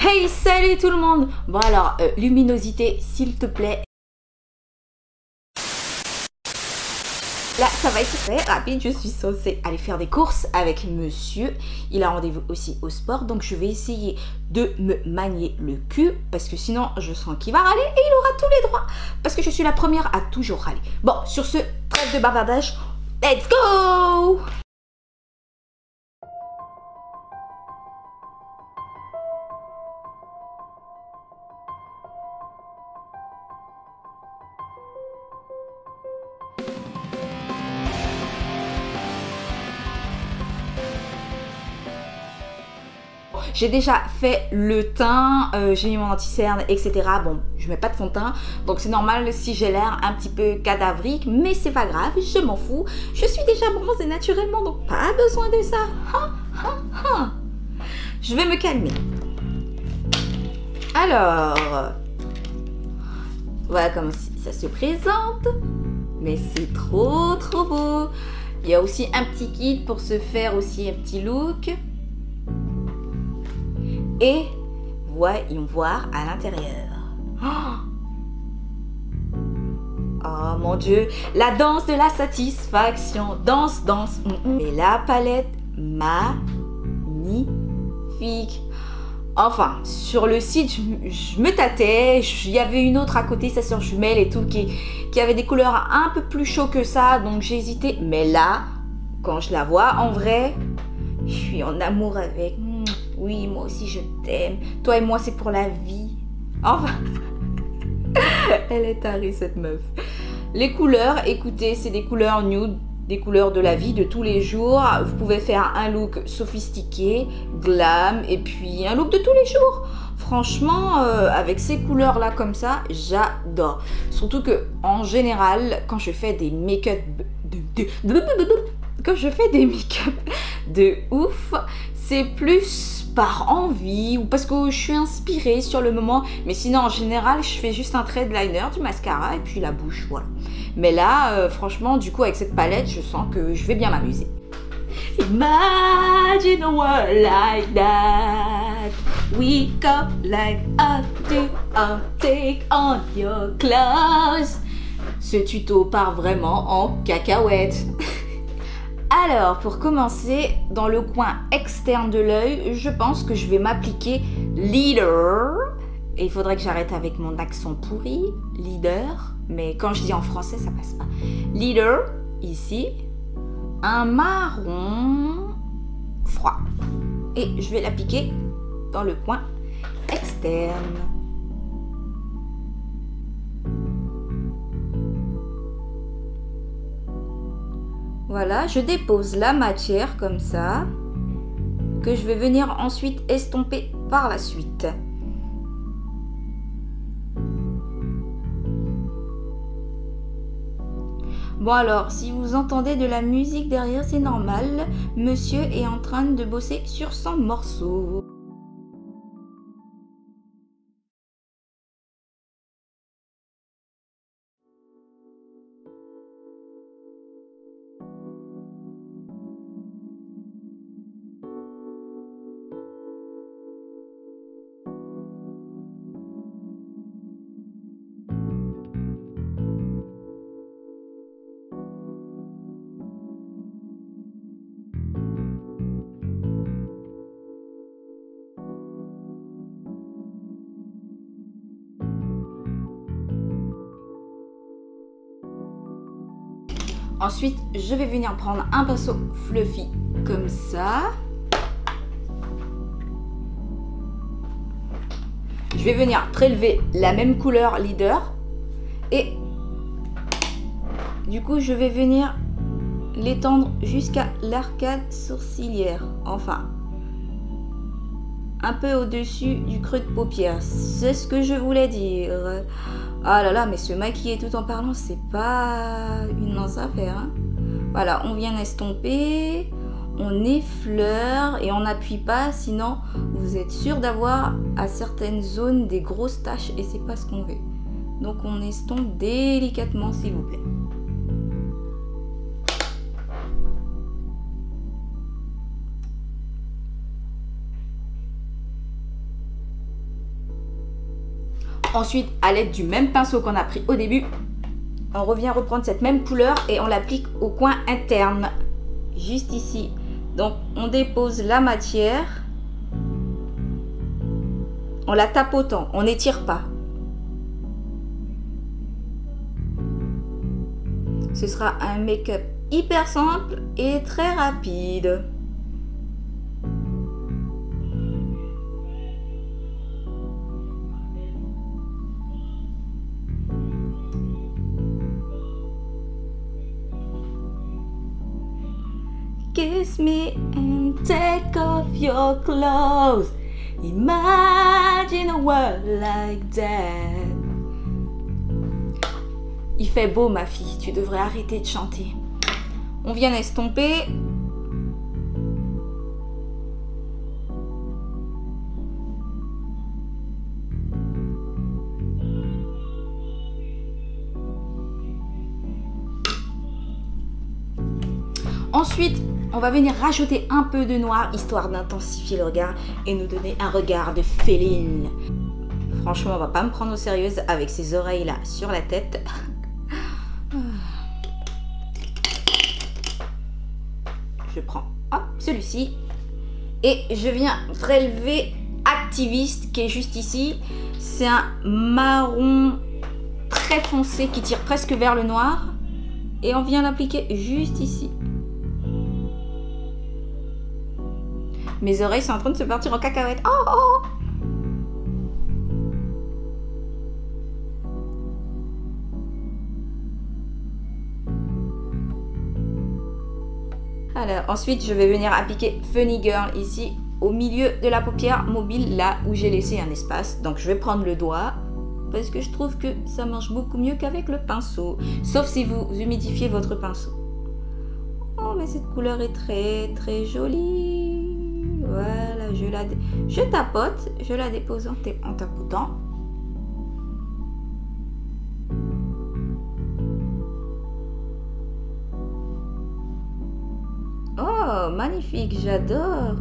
Hey, salut tout le monde. Bon alors, luminosité, s'il te plaît. Là, ça va être très rapide. Je suis censée aller faire des courses avec monsieur. Il a rendez-vous aussi au sport. Donc, je vais essayer de me manier le cul. Parce que sinon, je sens qu'il va râler et il aura tous les droits. Parce que je suis la première à toujours râler. Bon, sur ce, trêve de bavardage. Let's go! J'ai déjà fait le teint, j'ai mis mon anti-cerne, etc. Bon, je mets pas de fond de teint, donc c'est normal si j'ai l'air un petit peu cadavrique, mais c'est pas grave, je m'en fous. Je suis déjà bronzée naturellement, donc pas besoin de ça. Je vais me calmer. Alors, voilà comment ça se présente. Mais c'est trop beau. Il y a aussi un petit kit pour se faire aussi un petit look. Et voyons voir à l'intérieur. Oh mon Dieu, la danse de la satisfaction. Danse. Et la palette magnifique. Enfin, sur le site, je me tâtais. Il y avait une autre à côté, sa sœur jumelle et tout, qui avait des couleurs un peu plus chaudes que ça. Donc j'ai hésité. Mais là, quand je la vois en vrai, je suis en amour avec. Oui, moi aussi je t'aime. Toi et moi, c'est pour la vie. Enfin, elle est tarée cette meuf. Les couleurs, écoutez, c'est des couleurs nude, des couleurs de la vie, de tous les jours. Vous pouvez faire un look sophistiqué, glam, et puis un look de tous les jours. Franchement, avec ces couleurs-là comme ça, j'adore. Surtout que, en général, quand je fais des make-up de ouf, c'est plus par envie ou parce que je suis inspirée sur le moment. Mais sinon, en général, je fais juste un trait de liner, du mascara et puis la bouche, voilà. Mais là, franchement, du coup, avec cette palette, je sens que je vais bien m'amuser. Imagine a world like that. We go like take on your clothes. Ce tuto part vraiment en cacahuète. Alors, pour commencer, dans le coin externe de l'œil, je pense que je vais m'appliquer leader. Et il faudrait que j'arrête avec mon accent pourri, leader. Mais quand je dis en français, ça passe pas. Leader, ici, un marron froid. Et je vais l'appliquer dans le coin externe. Voilà, je dépose la matière comme ça, que je vais venir ensuite estomper par la suite. Bon alors, si vous entendez de la musique derrière, c'est normal. Monsieur est en train de bosser sur son morceau. Ensuite, je vais venir prendre un pinceau fluffy comme ça. Je vais venir prélever la même couleur leader. Et du coup, je vais venir l'étendre jusqu'à l'arcade sourcilière. Enfin, un peu au-dessus du creux de paupière. C'est ce que je voulais dire. Ah là là, mais se maquiller tout en parlant, c'est pas une mince affaire. Hein. Voilà, on vient estomper, on effleure et on n'appuie pas, sinon vous êtes sûr d'avoir à certaines zones des grosses taches et c'est pas ce qu'on veut. Donc on estompe délicatement, s'il vous plaît. Ensuite, à l'aide du même pinceau qu'on a pris au début, on revient reprendre cette même couleur et on l'applique au coin interne, juste ici. Donc, on dépose la matière en la tapotant, on n'étire pas. Ce sera un make-up hyper simple et très rapide. Kiss me and take off your clothes. Imagine a world like that. Il fait beau, ma fille, tu devrais arrêter de chanter. On vient estomper. Ensuite, on va venir rajouter un peu de noir, histoire d'intensifier le regard et nous donner un regard de féline. Franchement, on va pas me prendre au sérieux avec ces oreilles-là sur la tête. Je prends celui-ci et je viens prélever Activiste qui est juste ici. C'est un marron très foncé qui tire presque vers le noir et on vient l'appliquer juste ici. Mes oreilles sont en train de se partir en cacahuète. Oh, oh. Alors, ensuite, je vais venir appliquer Funny Girl ici, au milieu de la paupière mobile, là où j'ai laissé un espace. Donc, je vais prendre le doigt, parce que je trouve que ça marche beaucoup mieux qu'avec le pinceau. Sauf si vous humidifiez votre pinceau. Oh, mais cette couleur est très, très jolie. Voilà, je tapote, je la dépose en tapotant. Oh, magnifique, j'adore.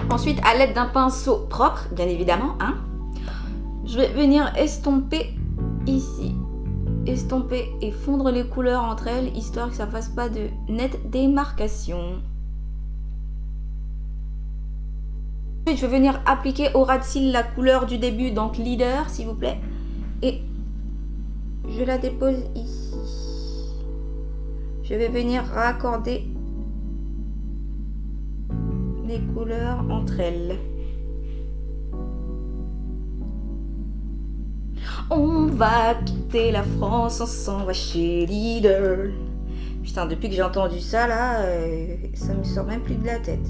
Ensuite, à l'aide d'un pinceau propre, bien évidemment, hein, je vais venir estomper ici. Estomper et fondre les couleurs entre elles, histoire que ça fasse pas de nette démarcation. Ensuite, je vais venir appliquer au ras de cils la couleur du début, donc Leader, s'il vous plaît. Et je la dépose ici. Je vais venir raccorder les couleurs entre elles. On va quitter la France, on s'en va chez Leader. Putain, depuis que j'ai entendu ça, là, ça me sort même plus de la tête.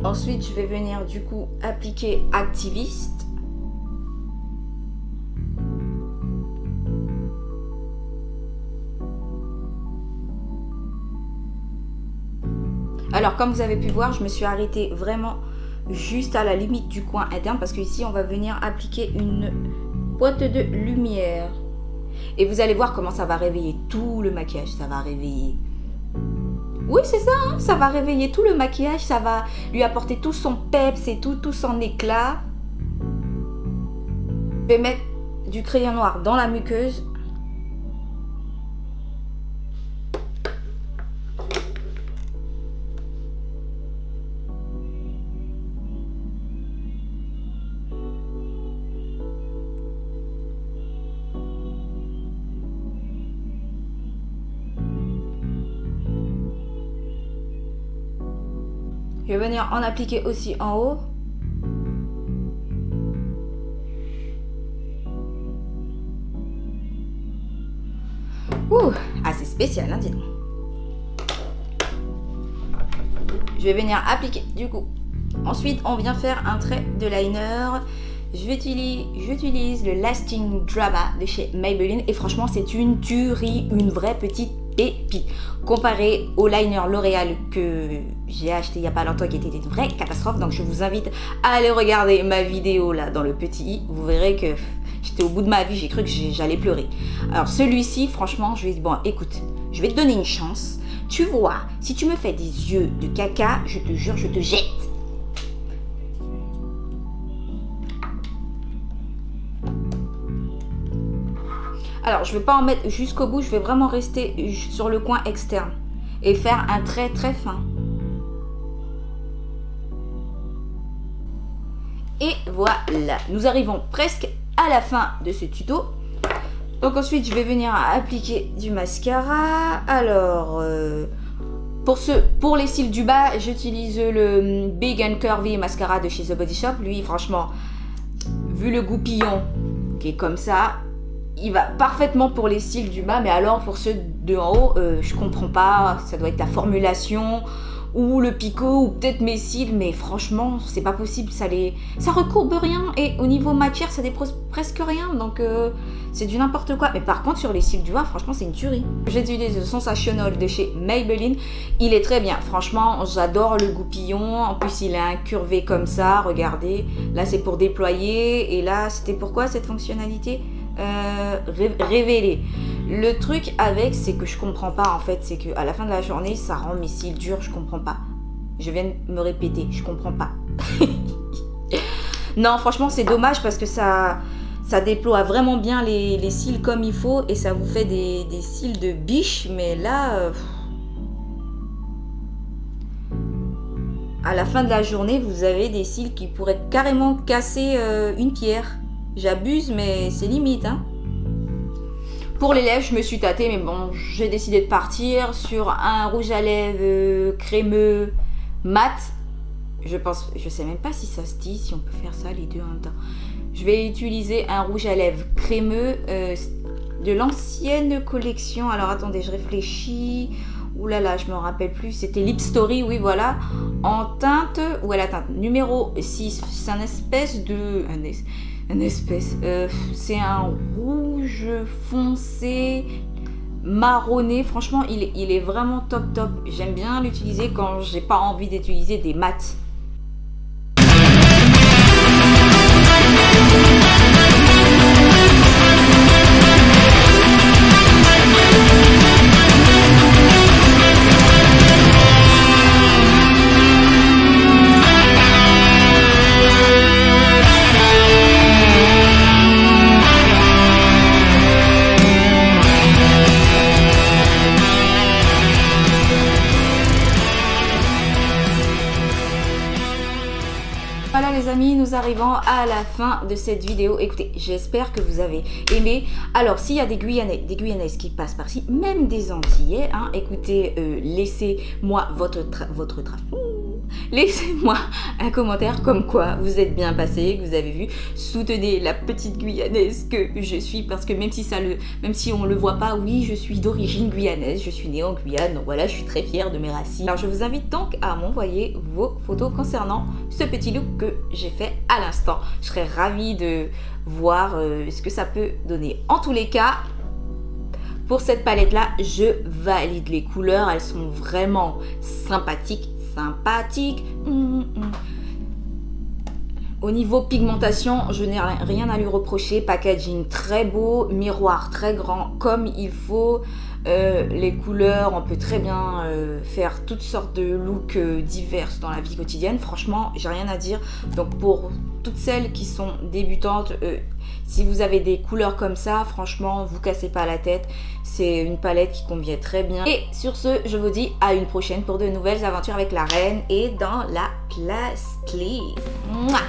Ensuite, je vais venir du coup appliquer Activiste. Alors, comme vous avez pu voir, je me suis arrêtée vraiment juste à la limite du coin interne parce qu'ici, on va venir appliquer une boîte de lumière. Et vous allez voir comment ça va réveiller tout le maquillage. Ça va réveiller... Oui, c'est ça, hein, ça va réveiller tout le maquillage. Ça va lui apporter tout son peps et tout son éclat. Je vais mettre du crayon noir dans la muqueuse. Je vais venir en appliquer aussi en haut. Ouh, assez spécial, hein, dis donc. Je vais venir appliquer du coup. Ensuite, on vient faire un trait de liner. J'utilise le Lasting Drama de chez Maybelline. Et franchement, c'est une tuerie, une vraie petite pépite. Comparé au liner L'Oréal que j'ai acheté il n'y a pas longtemps qui était une vraie catastrophe. Donc je vous invite à aller regarder ma vidéo là dans le petit i. Vous verrez que j'étais au bout de ma vie, j'ai cru que j'allais pleurer. Alors celui-ci, franchement, je lui ai dit, bon écoute, je vais te donner une chance. Tu vois, si tu me fais des yeux de caca, je te jure, je te jette. Alors, je ne vais pas en mettre jusqu'au bout, je vais vraiment rester sur le coin externe et faire un trait très fin. Et voilà, nous arrivons presque à la fin de ce tuto. Donc ensuite, je vais venir appliquer du mascara. Alors, pour les cils du bas, j'utilise le Big and Curvy mascara de chez The Body Shop. Lui, franchement, vu le goupillon qui est comme ça, il va parfaitement pour les cils du bas, mais alors pour ceux de en haut, je comprends pas, ça doit être la formulation ou le picot ou peut-être mes cils, mais franchement c'est pas possible, ça recourbe rien et au niveau matière ça dépose presque rien, donc c'est du n'importe quoi. Mais par contre sur les cils du bas, franchement c'est une tuerie. J'utilise le Sensational de chez Maybelline, il est très bien, franchement j'adore le goupillon, en plus il est incurvé comme ça, regardez, là c'est pour déployer et là c'était pourquoi cette fonctionnalité révéler. Le truc avec, c'est que je comprends pas en fait, c'est que à la fin de la journée ça rend mes cils durs, je comprends pas. Je viens de me répéter, je comprends pas. Non franchement c'est dommage parce que ça déploie vraiment bien les cils comme il faut et ça vous fait des cils de biche, mais là à la fin de la journée vous avez des cils qui pourraient carrément casser une pierre. J'abuse, mais c'est limite, hein. Pour les lèvres, je me suis tâtée, mais bon, j'ai décidé de partir sur un rouge à lèvres crémeux mat. Je sais même pas si ça se dit, si on peut faire ça les deux en même temps. Je vais utiliser un rouge à lèvres crémeux de l'ancienne collection. Alors attendez, je réfléchis. Ouh là là, je me rappelle plus. C'était Lip Story, oui voilà. En teinte, ouais la teinte numéro 6. C'est un espèce de... c'est un rouge foncé marronné, franchement il est vraiment top. J'aime bien l'utiliser quand j'ai pas envie d'utiliser des mats. Voilà les amis, nous arrivons à la fin de cette vidéo. Écoutez, j'espère que vous avez aimé. Alors, s'il y a des Guyanaises qui passent par-ci, même des Antillais, hein, écoutez, laissez-moi laissez-moi un commentaire comme quoi vous êtes bien passé, que vous avez vu. Soutenez la petite Guyanaise que je suis, parce que même si on le voit pas, oui, je suis d'origine guyanaise, je suis née en Guyane, donc voilà, je suis très fière de mes racines. Alors, je vous invite donc à m'envoyer vos photos concernant ce petit look que j'ai fait à l'instant. Je serais ravie de voir ce que ça peut donner. En tous les cas, pour cette palette là, je valide les couleurs, elles sont vraiment sympathiques. Au niveau pigmentation, je n'ai rien à lui reprocher. Packaging très beau, miroir très grand comme il faut. Les couleurs, on peut très bien faire toutes sortes de looks diverses dans la vie quotidienne. Franchement, j'ai rien à dire. Donc pour toutes celles qui sont débutantes, si vous avez des couleurs comme ça, franchement, vous cassez pas la tête. C'est une palette qui convient très bien. Et sur ce, je vous dis à une prochaine pour de nouvelles aventures avec la reine et dans la classe clé. Mouah.